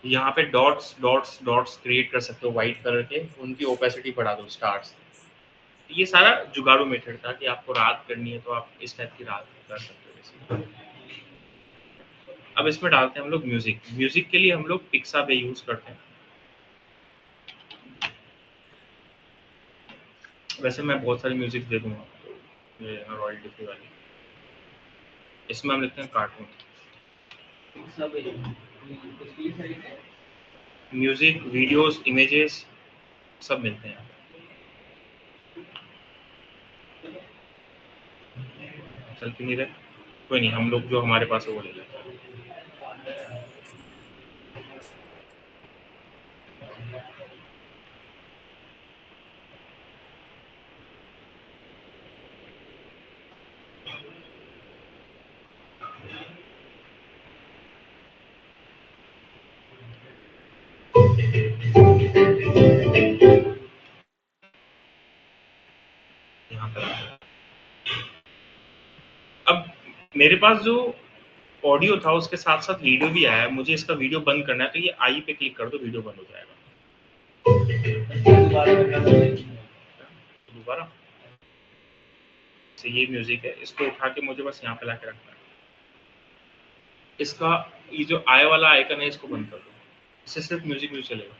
यहाँ पे डॉट्स डॉट्स डॉट्स क्रिएट कर सकते हो व्हाइट कलर के, उनकी ओपेसिटी बढ़ा दो स्टार्स। ये सारा जुगाड़ू मेथड था कि आपको रात करनी है तो आप इस टाइप की रात कर सकते हो। अब इसमें डालते हैं हम लोग म्यूजिक। म्यूजिक के लिए हम लोग पिक्साबे यूज करते हैं। वैसे मैं बहुत सारी म्यूजिक दे दूंगा, ये रॉयल्टी फ्री वाली। इसमें हम लिखते हैं कार्टून, सब कुछ भी सही है। म्यूजिक, वीडियोस, इमेजेस सब मिलते हैं। चल क्यों नहीं रहे? कोई नहीं, हम लोग जो हमारे पास है वो ले लेते हैं। यहाँ पर अब मेरे पास जो ऑडियो था उसके साथ साथ वीडियो भी आया है, मुझे इसका वीडियो बंद करना है, तो ये आई पे क्लिक कर दो, वीडियो बंद हो जाएगा। दोबारा से ये म्यूजिक है, इसको उठा के मुझे बस यहाँ पे लाके रखना है। इसका ये जो आई वाला आइकन है इसको बंद कर दो, इससे सिर्फ म्यूजिक म्यूजिक चलेगा।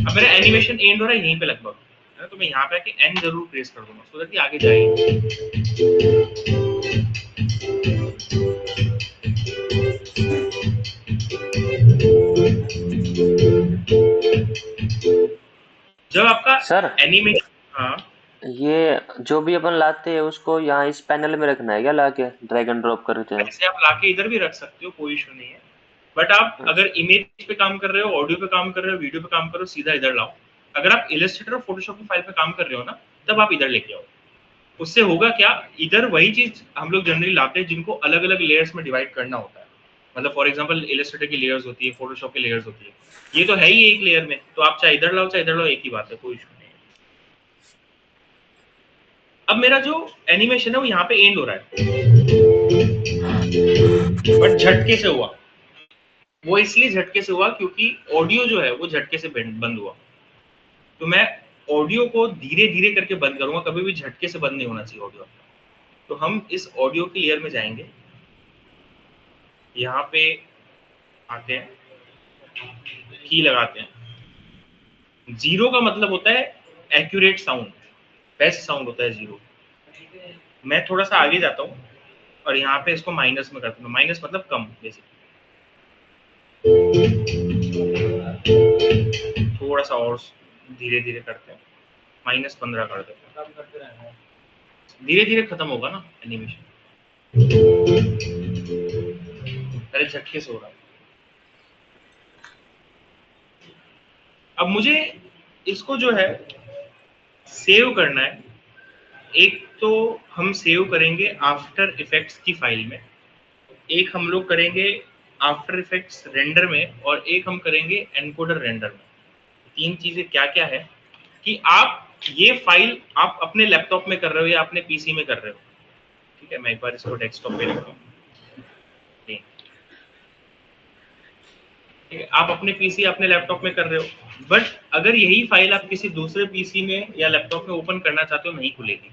अब मेरा एनिमेशन एंड हो रहा है यहीं पे लगभग, है ना? तो मैं यहाँ पे आके एंड जरूर प्रेस कर दूंगा सो दैट ये आगे जाएगी। जब आपका सर एनिमेशन, हाँ ये जो भी अपन लाते हैं उसको यहाँ इस पैनल में रखना है क्या, लाके ड्रैग एंड ड्रॉप करते हैं? ऐसे आप लाके इधर भी रख सकते हो, कोई इशू नहीं है। बट आप अगर इमेज पे काम कर रहे हो, ऑडियो पे काम कर रहे हो, वीडियो पे काम कर रहे हो, सीधा इधर लाओ। अगर आप इलस्ट्रेटर और फोटोशॉप की फाइल पे काम कर रहे हो ना, तब आप इधर लेके आओ। उससे होगा क्या, इधर वही चीज हम लोग जनरली लाते हैं जिनको अलग अलग लेयर्स में डिवाइड करना होता है। मतलब फॉर एग्जांपल इलस्ट्रेटर की लेयर्स होती है, फोटोशॉप की लेयर्स होती है, ये तो है ही एक लेयर में, तो आप चाहे इधर लाओ चाहे इधर लाओ, एक ही बात है, कोई इशू नहीं है। अब मेरा जो एनिमेशन है वो यहाँ पे एंड हो रहा है, बट झटके से हुआ। वो इसलिए झटके से हुआ क्योंकि ऑडियो जो है वो झटके से बंद हुआ। तो मैं ऑडियो को धीरे धीरे करके बंद करूंगा, कभी भी झटके से बंद नहीं होना चाहिए ऑडियो। तो हम इस ऑडियो की लेयर में जाएंगे, यहाँ पे आते हैं, की लगाते हैं। जीरो का मतलब होता है एक्यूरेट साउंड, बेस्ट साउंड होता है जीरो। मैं थोड़ा सा आगे जाता हूँ और यहाँ पे इसको माइनस में करता हूँ, माइनस मतलब कम बेसिकली। थोड़ा सा और धीरे धीरे करते हैं, -15 कर देते हैं, धीरे धीरे खत्म होगा ना एनिमेशन, पहले झटके से हो रहा है। अब मुझे इसको जो है सेव करना है। एक तो हम सेव करेंगे आफ्टर इफेक्ट्स की फाइल में, एक हम लोग करेंगे आफ्टर इफेक्ट्स रेंडर में, और एक हम करेंगे एनकोडर रेंडर में। तीन चीजें क्या क्या है कि आप ये फाइल आप अपने लैपटॉप में कर रहे हो या अपने पीसी में कर रहे हो। ठीक है, मैं एक बार इसको डेस्कटॉप पे रखता हूँ। आप अपने पीसी अपने लैपटॉप में कर रहे हो, बट अगर यही फाइल आप किसी दूसरे पीसी में या लैपटॉप में ओपन करना चाहते हो, नहीं खुलेगी,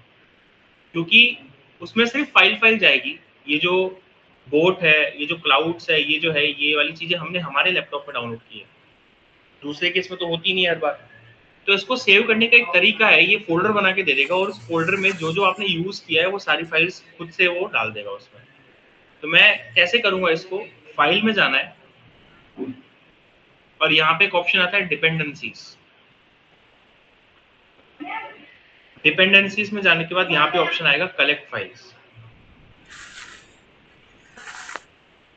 क्योंकि उसमें सिर्फ फाइल जाएगी। ये जो बोट है, ये जो क्लाउड्स है, ये जो है, ये वाली चीजें हमने हमारे लैपटॉप पे डाउनलोड की है, दूसरे केस में तो होती नहीं हर बार। तो इसको सेव करने का एक तरीका है, ये फोल्डर बना के दे देगा और उस फोल्डर में जो जो आपने यूज किया है वो सारी फाइल्स खुद से वो डाल देगा उसमें। तो मैं कैसे करूंगा इसको, फाइल में जाना है और यहाँ पे एक ऑप्शन आता है डिपेंडेंसीज। डिपेंडेंसीज में जाने के बाद यहाँ पे ऑप्शन आएगा कलेक्ट फाइल्स।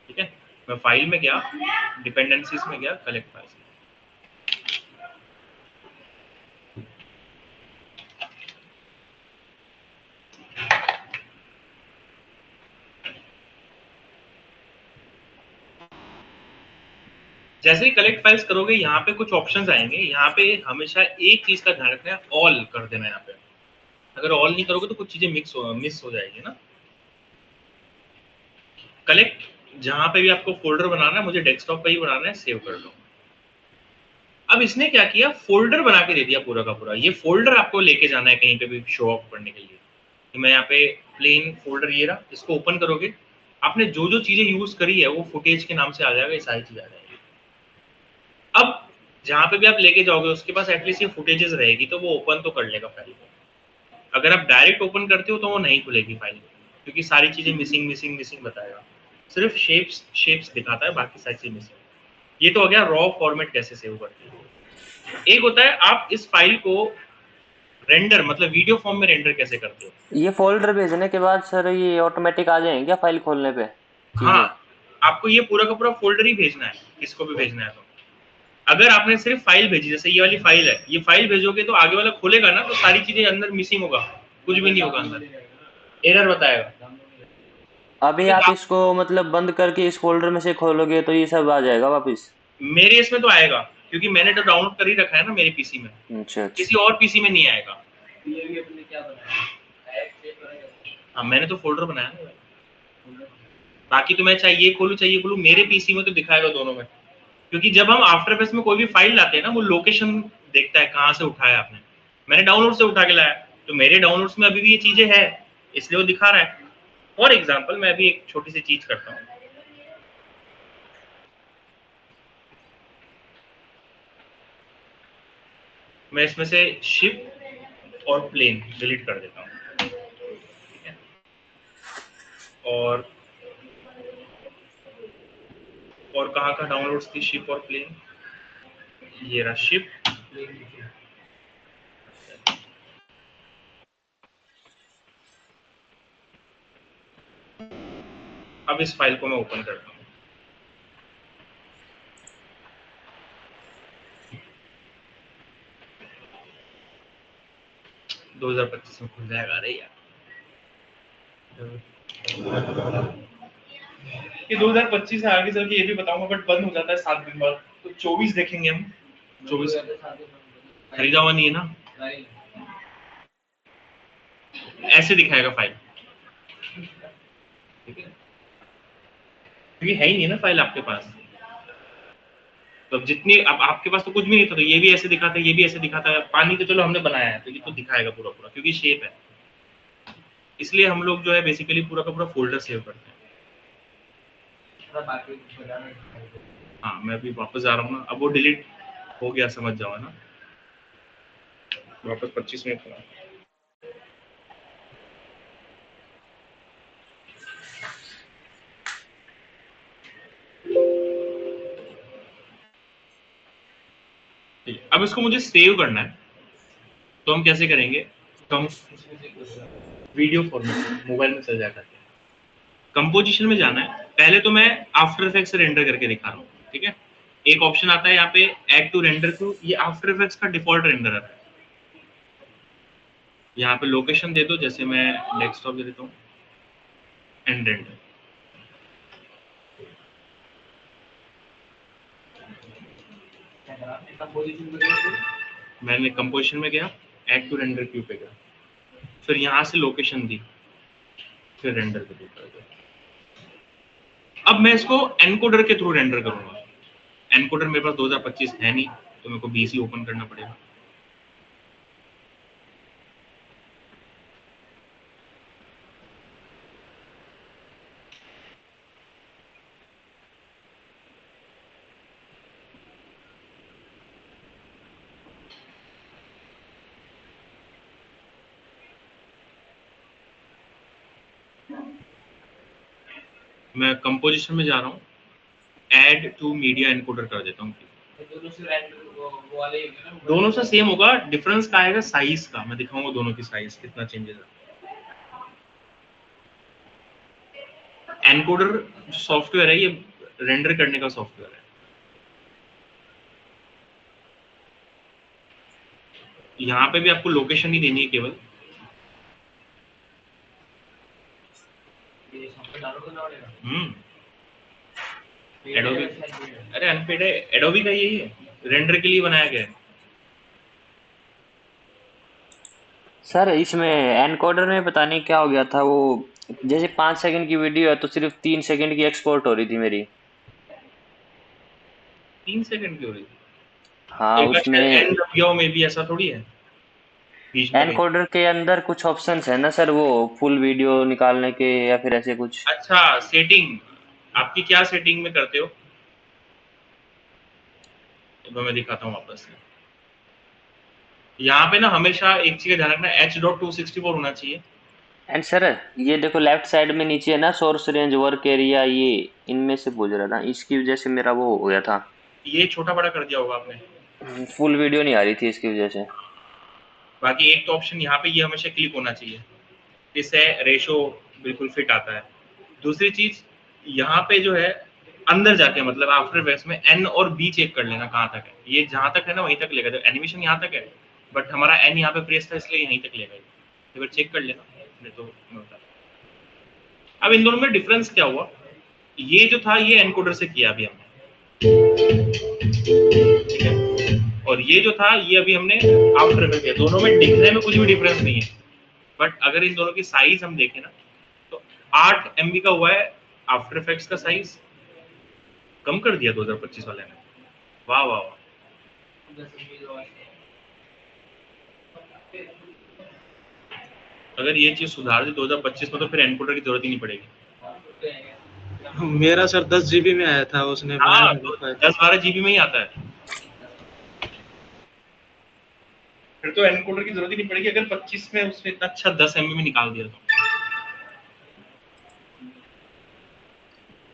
ठीक है, मैं फाइल में गया, डिपेंडेंसीज में गया, कलेक्ट फाइल्स। जैसे ही कलेक्ट फाइल्स करोगे यहाँ पे कुछ ऑप्शंस आएंगे। यहाँ पे हमेशा एक चीज का ध्यान रखना है, ऑल कर देना है यहाँ पे। अगर ऑल नहीं करोगे तो कुछ चीजें मिस हो जाएगी ना। कलेक्ट, जहां पे भी आपको फोल्डर बनाना है, मुझे डेस्कटॉप पे ही बनाना है, सेव कर लो। अब इसने क्या किया, फोल्डर बना के दे दिया पूरा का पूरा। ये फोल्डर आपको लेके जाना है कहीं पे भी शो ऑफ करने के लिए। तो मैं यहाँ पे प्लेन फोल्डर ये रहा, इसको ओपन करोगे, आपने जो जो चीजें यूज करी है वो फुटेज के नाम से आ जाएगा, ये सारी चीज आ जाएगी। अब जहां पे भी आप लेके जाओगे उसके पास एटलीस्ट ये फुटेजेस रहेगी, तो वो ओपन तो कर लेगा फाइल को। अगर आप डायरेक्ट ओपन करते हो तो वो नहीं खुलेगी फाइल, क्योंकि सारी चीजें मिसिंग मिसिंग मिसिंग बताएगा। सिर्फ शेप्स शेप्स दिखाता है, बाकी सारी चीज मिसिंग। ये तो हो गया रॉ फॉर्मेट कैसे सेव करते हैं। एक होता है आप इस फाइल को रेंडर, मतलब वीडियो फॉर्म में रेंडर कैसे करते हो। ये फोल्डर भेजने के बाद सर ये ऑटोमेटिक आ जाएंगे क्या फाइल खोलने पे चीजें? हाँ, आपको ये पूरा का पूरा फोल्डर ही भेजना है, किसको भी भेजना है। तो अगर आपने सिर्फ फाइल भेजी, जैसे ये वाली फाइल है, ये फाइल भेजोगे तो आगे वाला खोलेगा ना, तो सारी चीजें अंदर मिसिंग होगा, कुछ भी नहीं होगा अंदर, एरर बताएगा। अभी ठीक आप है, इसको मतलब बंद करके इस फोल्डर में से खोलोगे तो ये सब आ जाएगा वापिस? मेरे इसमें तो आएगा, क्योंकि मैंने तो डाउनलोड कर ही रखा है ना मेरे पीसी में। अच्छा किसी अच्छा। और पीसी में नहीं आएगा। ये भी अपने क्या बनाया, ऐड सेव करेगा। हाँ, मैंने तो फोल्डर बनाया ना। बाकी तो मैं चाहे ये खोलूं मेरे पीसी में तो दिखाएगा दोनों में। क्योंकि जब हम आफ्टर इफेक्ट्स में कोई भी फाइल लाते हैं ना, वो लोकेशन देखता है कहाँ से उठाया आपने। मैंने डाउनलोड से उठा के लाया, तो मेरे डाउनलोड्स में अभी भी ये चीजें है, इसलिए वो दिखा रहा है। फॉर एग्जाम्पल मैं अभी एक छोटी सी चीज करता हूँ। मैं इसमें से शिप और प्लेन डिलीट कर देता हूँ, ठीक है। और कहाँ का डाउनलोड्स थी शिप और प्लेन, ये रहा शिप। अब इस फाइल को मैं ओपन करता हूँ। दो 2025 में खुल जाएगा। अरे यार, ये 2025 से आगे चल के ये भी बताऊंगा, बट बंद हो जाता है 7 दिन बाद, तो 24 देखेंगे हम। 24 खरीदा हुआ नहीं है ना, ऐसे दिखाएगा फाइल, ठीक है, क्योंकि है ही नहीं ना फाइल आपके पास। तो अब जितनी, अब आपके पास तो कुछ भी नहीं था, तो ये भी ऐसे दिखाता है, ये भी ऐसे दिखाता है। पानी तो चलो हमने बनाया है, तो ये तो दिखाएगा पूरा पूरा, क्योंकि शेप है। इसलिए हम लोग जो है बेसिकली पूरा का पूरा फोल्डर सेव करते हैं। हाँ, मैं अभी वापस जा रहा हूँ ना, अब वो डिलीट हो गया, समझ जाओ ना। वापस 25 मिनट का। ठीक है, अब इसको मुझे सेव करना है, तो हम कैसे करेंगे, तो हम वीडियो फॉर्मेट मोबाइल में चल जाकर के कंपोजिशन में जाना है। पहले तो मैं आफ्टर इफेक्ट्स से रेंडर करके दिखा रहा हूँ, ठीक है। एक ऑप्शन आता है यहाँ पे ऐड टू रेंडर टू, ये आफ्टर इफेक्ट्स का डिफॉल्ट रेंडर है। यहाँ पे लोकेशन दे दो, जैसे मैं डेस्कटॉप दे देता हूँ, एंड रेंडर। मैंने कंपोजिशन में गया, ऐड टू रेंडर क्यू पे गया, फिर यहाँ से लोकेशन दी, फिर रेंडर पे क्लिक कर दिया। अब मैं इसको एनकोडर के थ्रू रेंडर करूंगा। एनकोडर मेरे पास 2025 है नहीं, तो मेरे को बीसी ओपन करना पड़ेगा। मैं कंपोजिशन में जा रहा हूँ, ऐड टू मीडिया एनकोडर कर देता हूँ। दोनों से रेंडर वो वाले ही होंगे ना, दोनों से सेम होगा, डिफरेंस का आएगा साइज का। मैं दिखाऊंगा दोनों की साइज कितना चेंजेस है। एनकोडर जो सॉफ्टवेयर है ये रेंडर करने का सॉफ्टवेयर है। यहाँ पे भी आपको लोकेशन ही देनी है केवल। ये सॉफ्टवेयर डाउनलोड करना पड़ेगा। एडोबी, अरे अनपेड है, एडोबी का यही है, रेंडर के लिए बनाया गया है। सर इसमें एनकोडर में पता नहीं क्या हो गया था, वो जैसे 5 सेकंड की वीडियो है तो सिर्फ 3 सेकंड की एक्सपोर्ट हो रही थी मेरी। 3 सेकंड की हो रही हाँ है, एक बार शायद उसमें एन दब गया हो, में भी ऐसा थोड़ी है बीच में कहीं। एनकोडर के अंदर कुछ ऑप्शंस है ना सर, वो फुल वीडियो निकालने के या फिर ऐसे कुछ। अच्छा, सेटिंग आपकी क्या सेटिंग में करते हो, तो मैं दिखाता हूँ वापस से। यहाँ पे ना हमेशा एक चीज का ध्यान रखना, H.264 होना चाहिए। एंड सर ये देखो लेफ्ट साइड में नीचे है ना सोर्स रेंज वर्क एरिया, ये इनमें से पूछ रहा था, इसकी वजह से मेरा वो हो गया था। ये छोटा बड़ा कर दिया होगा आपने। फुल वीडियो नहीं आ रही थी इसकी वजह से। बाकी एक तो ऑप्शन यहाँ पे ये हमेशा क्लिक होना चाहिए, इससे रेशो बिल्कुल फिट आता है। दूसरी चीज यहाँ पे जो है अंदर जाके, मतलब आफ्टर इफेक्ट्स में एन और बी चेक कर लेना कहाँ तक है। ये जहाँ तक है ना वहीं तक लेगा, जब एनिमेशन यहाँ तक है बट हमारा एन यहाँ पे प्रेस था इसलिए यहीं तक लेगा। एक बार चेक कर लेना, नहीं तो नहीं होता। अब इन दोनों में डिफरेंस क्या हुआ, ये जो था ये एनकोडर से किया अभी हमने, ठीक है, और ये जो था ये अभी हमने आफ्टर इफेक्ट किया। दोनों में दिखने में कुछ भी डिफरेंस नहीं है, बट अगर इन दोनों की साइज हम देखें ना तो 8 MB का हुआ है आफ्टर इफेक्ट्स का साइज, कम कर दिया 2025 वाले ने। वाह वाह वाह। अगर ये चीज सुधार दी 2025 में तो फिर एनकोडर की जरूरत ही नहीं पड़ेगी। मेरा सर 10 GB में आया था, उसने बनाया हाँ, मेरे तो को। 10-12 GB में ही आता है, फिर तो एनकोडर की जरूरत ही नहीं पड़ेगी। अगर 25 में उसने इतना अच्छा 10 MB में निकाल दिया तो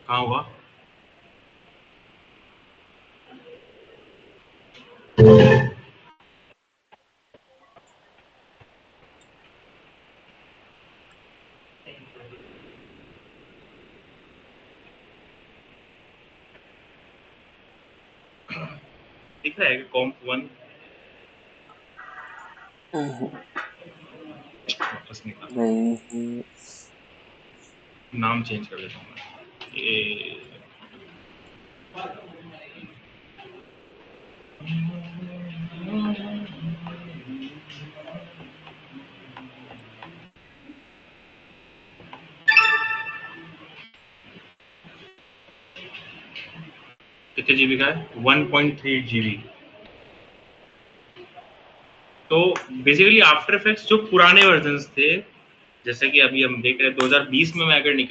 कहाँ हुआ। दिख रहा है कॉम्प 1 वापस निकाल, नहीं नाम चेंज कर देता हूँ मैं। ये कितने जीबी का है, 1.3 GB। तो बेसिकली आफ्टर इफेक्ट्स जो पुराने वर्जन थे, जैसे कि अभी हम देख रहे हैं 2020 में मैं अगर निकाल